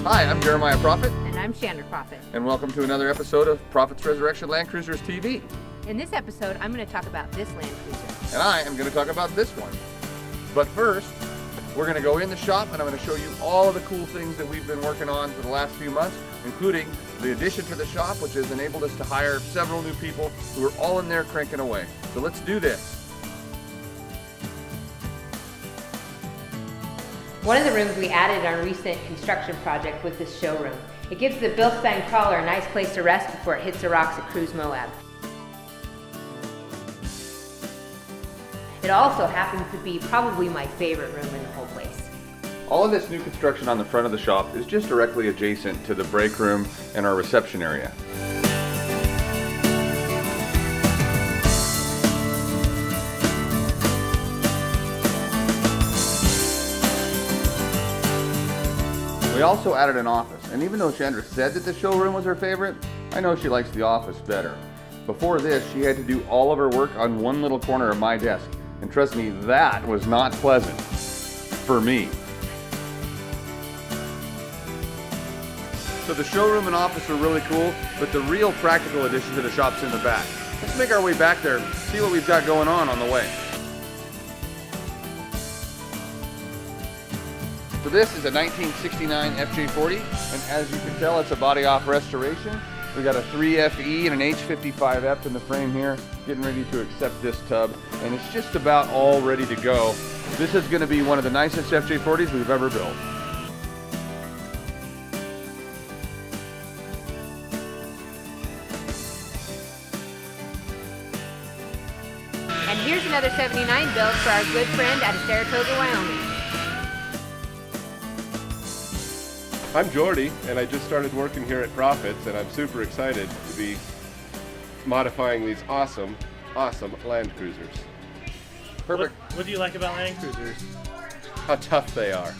Hi, I'm Jeremiah Proffitt. And I'm Chandra Proffitt. And welcome to another episode of Proffitt's Resurrection Land Cruisers TV. In this episode, I'm going to talk about this Land Cruiser. And I am going to talk about this one. But first, we're going to go in the shop and I'm going to show you all of the cool things that we've been working on for the last few months, including the addition to the shop, which has enabled us to hire several new people who are all in there cranking away. So let's do this. One of the rooms we added on a recent construction project was this showroom. It gives the Bilstein crawler a nice place to rest before it hits the rocks at Cruise Moab. It also happens to be probably my favorite room in the whole place. All of this new construction on the front of the shop is just directly adjacent to the break room and our reception area. We also added an office, and even though Chandra said that the showroom was her favorite, I know she likes the office better. Before this, she had to do all of her work on one little corner of my desk, and trust me, that was not pleasant for me. So the showroom and office are really cool, but the real practical addition to the shop's in the back. Let's make our way back there, see what we've got going on the way. So this is a 1969 FJ40, and as you can tell, it's a body-off restoration. We got a 3FE and an H55F in the frame here, getting ready to accept this tub, and it's just about all ready to go. This is going to be one of the nicest FJ40s we've ever built. And here's another 79 built for our good friend out of Saratoga, Wyoming. I'm Jordy, and I just started working here at Proffitt's, and I'm super excited to be modifying these awesome Land Cruisers. Perfect. What do you like about Land Cruisers? How tough they are.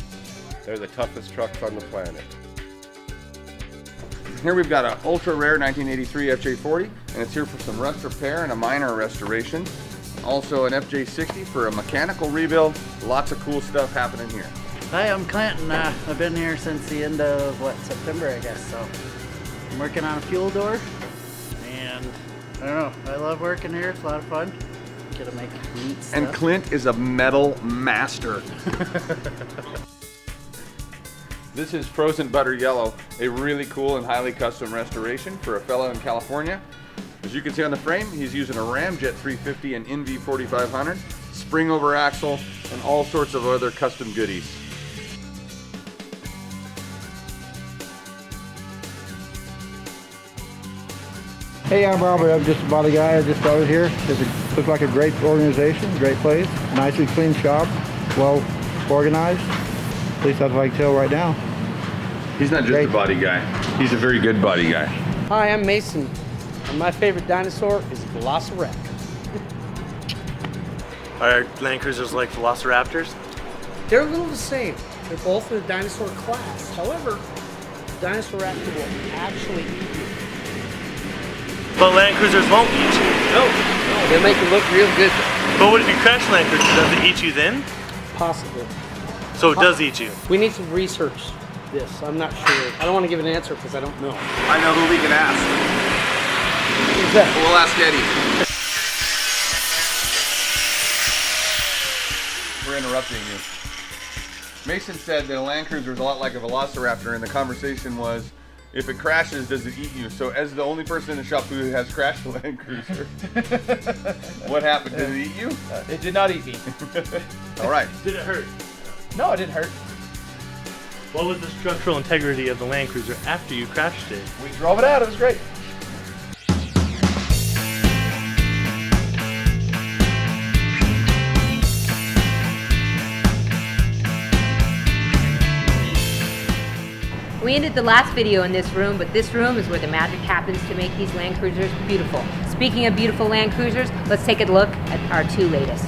They're the toughest trucks on the planet. Here we've got an ultra rare 1983 FJ40, and it's here for some rust repair and a minor restoration. Also an FJ60 for a mechanical rebuild. Lots of cool stuff happening here. Hi, I'm Clinton. I've been here since the end of, September, I guess, so I'm working on a fuel door, and I don't know, I love working here. It's a lot of fun. Get to make neat stuff. And Clint is a metal master. This is Frozen Butter Yellow, a really cool and highly custom restoration for a fellow in California. As you can see on the frame, he's using a Ramjet 350 and NV 4500, spring over axle, and all sorts of other custom goodies. Hey, I'm Robert. I'm just a body guy. I just started here. It looks like a great organization, great place, nicely clean shop, well organized. At least that's what I can tell right now. He's not just a body guy. He's a very good body guy. Hi, I'm Mason, and my favorite dinosaur is Velociraptor. Are Land Cruisers like Velociraptors? They're a little the same. They're both in the dinosaur class. However, the Dinosauraptor will actually eat you. But Land Cruisers won't eat you. No, they make it look real good. But what if you crash Land Cruiser? Does it eat you then? Possibly. So it does eat you. We need to research this. I'm not sure. I don't want to give an answer because I don't know. I know who we can ask. Who's that? We'll ask Eddie. We're interrupting you. Mason said that a Land Cruiser is a lot like a Velociraptor, and the conversation was, if it crashes, does it eat you? So as the only person in the shop who has crashed a Land Cruiser, what happened? Did it eat you? It did not eat me. All right. Did it hurt? No, it didn't hurt. What was the structural integrity of the Land Cruiser after you crashed it? We drove it out. It was great. We ended the last video in this room, but this room is where the magic happens to make these Land Cruisers beautiful. Speaking of beautiful Land Cruisers, let's take a look at our two latest.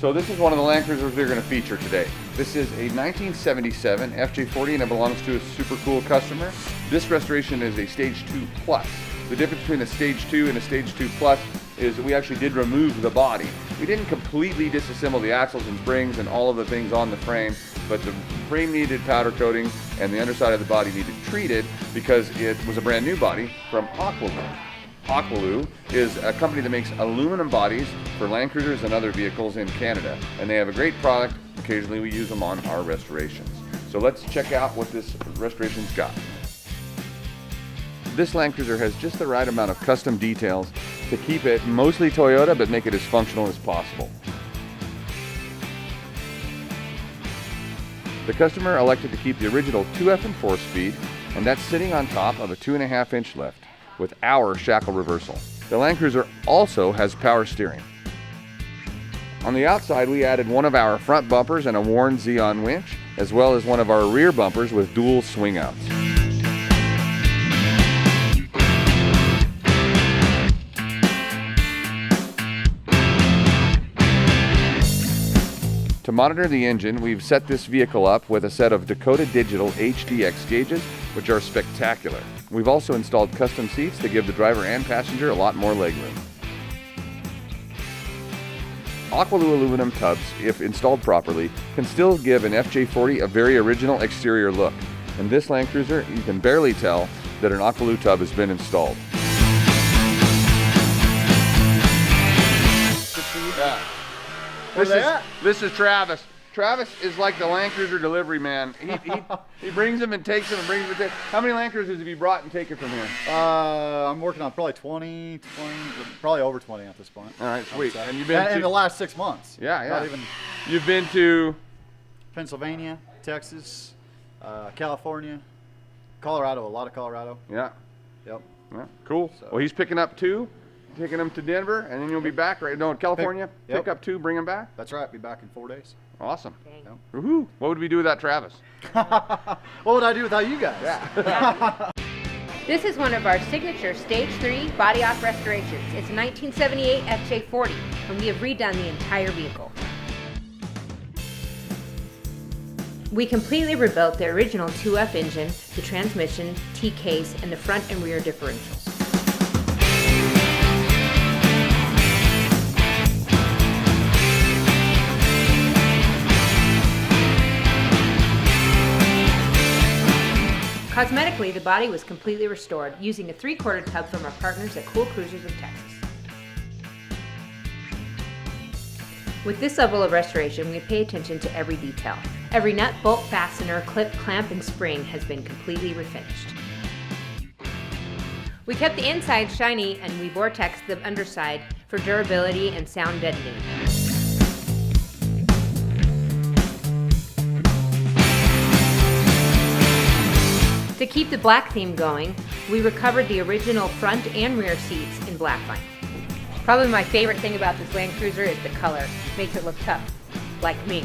So this is one of the Land Cruisers we're going to feature today. This is a 1977 FJ40 and it belongs to a super cool customer. This restoration is a Stage 2 Plus. The difference between a Stage 2 and a Stage 2 Plus is that we actually did remove the body. We didn't completely disassemble the axles and springs and all of the things on the frame, but the frame needed powder coating and the underside of the body needed treated because it was a brand new body from Aqualoo. Aqualoo is a company that makes aluminum bodies for Land Cruisers and other vehicles in Canada, and they have a great product. Occasionally we use them on our restorations. So let's check out what this restoration's got. This Land Cruiser has just the right amount of custom details to keep it mostly Toyota but make it as functional as possible. The customer elected to keep the original 2F and 4-speed, and that's sitting on top of a 2.5-inch lift with our shackle reversal. The Land Cruiser also has power steering. On the outside, we added one of our front bumpers and a worn Xeon winch, as well as one of our rear bumpers with dual swing outs. To monitor the engine, we've set this vehicle up with a set of Dakota Digital HDX gauges, which are spectacular. We've also installed custom seats to give the driver and passenger a lot more legroom. Aqualoo aluminum tubs, if installed properly, can still give an FJ40 a very original exterior look. In this Land Cruiser, you can barely tell that an Aqualoo tub has been installed. Yeah. This is Travis. Travis is like the Land Cruiser delivery man. He brings them and takes them and brings them. How many Land Cruisers have you brought and taken from here? I'm working on probably 20, probably over 20 at this point. All right, sweet. And you've been in the last 6 months. Yeah. Not even. You've been to Pennsylvania, Texas, California, Colorado. A lot of Colorado. Yeah. Yep. Yeah. Cool. So, well, he's picking up 2. Taking them to Denver, and then you'll be back, right? No, in California. Pick up 2, bring them back. That's right. Be back in 4 days. Awesome. Yep. Woohoo! What would we do without Travis? What would I do without you guys? Yeah. This is one of our signature Stage 3 body off restorations. It's a 1978 FJ40, and we have redone the entire vehicle. We completely rebuilt the original 2F engine, the transmission, T-case, and the front and rear differentials. Cosmetically, the body was completely restored using a 3/4 tub from our partners at Cool Cruisers of Texas. With this level of restoration, we pay attention to every detail. Every nut, bolt, fastener, clip, clamp, and spring has been completely refinished. We kept the inside shiny and we vortexed the underside for durability and sound deadening. To keep the black theme going, we recovered the original front and rear seats in black vinyl. Probably my favorite thing about this Land Cruiser is the color. It makes it look tough, like me.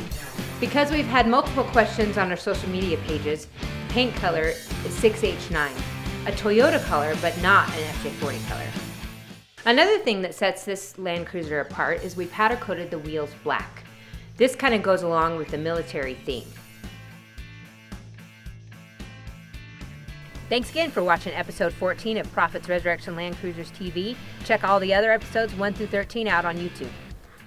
Because we've had multiple questions on our social media pages, the paint color is 6H9, a Toyota color but not an FJ40 color. Another thing that sets this Land Cruiser apart is we powder coated the wheels black. This kind of goes along with the military theme. Thanks again for watching episode 14 of Proffitt'S Resurrection Land Cruisers TV. Check all the other episodes 1 through 13 out on YouTube.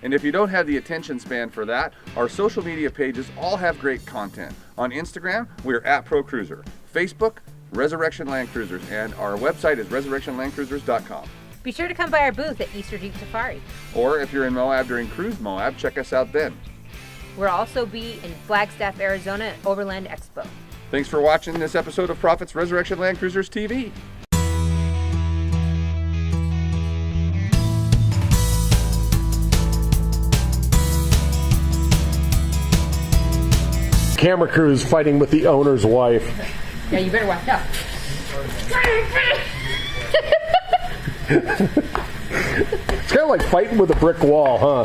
And if you don't have the attention span for that, our social media pages all have great content. On Instagram, we're at ProCruiser. Facebook, Resurrection Land Cruisers, and our website is resurrectionlandcruisers.com. Be sure to come by our booth at Easter Jeep Safari. Or if you're in Moab during Cruise Moab, check us out then. We'll also be in Flagstaff, Arizona at Overland Expo. Thanks for watching this episode of Proffitt'S Resurrection Land Cruisers TV. Camera crew is fighting with the owner's wife. Yeah, you better watch out. It's kind of like fighting with a brick wall, huh?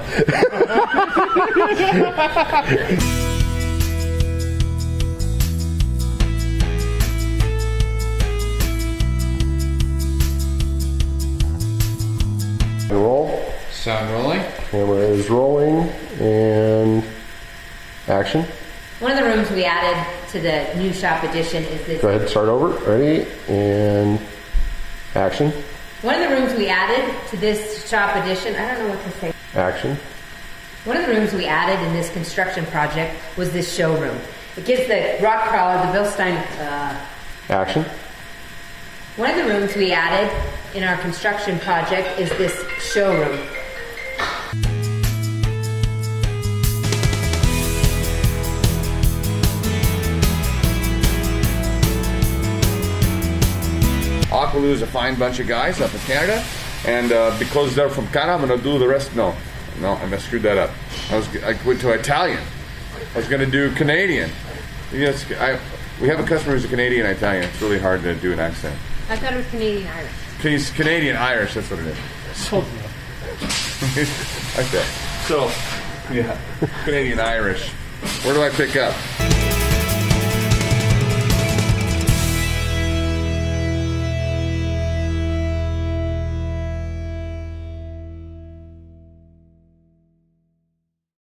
Roll. Sound rolling. Camera is rolling, and action. One of the rooms we added to the new shop addition is this. Go ahead, start over. Ready, and action. One of the rooms we added to this shop addition, I don't know what to say. Action. One of the rooms we added in this construction project was this showroom. It gives the rock crawler, the Bilstein. Action. One of the rooms we added in our construction project is this showroom. Aqualoo is a fine bunch of guys up in Canada, and because they're from Canada, I'm going to do the rest. No, I screwed that up. I went to Italian. I was going to do Canadian. Yes, we have a customer who's a Canadian Italian. It's really hard to do an accent. I thought it was Canadian Irish. He's Canadian Irish. That's what it is. Okay. So, yeah, Canadian Irish. Where do I pick up?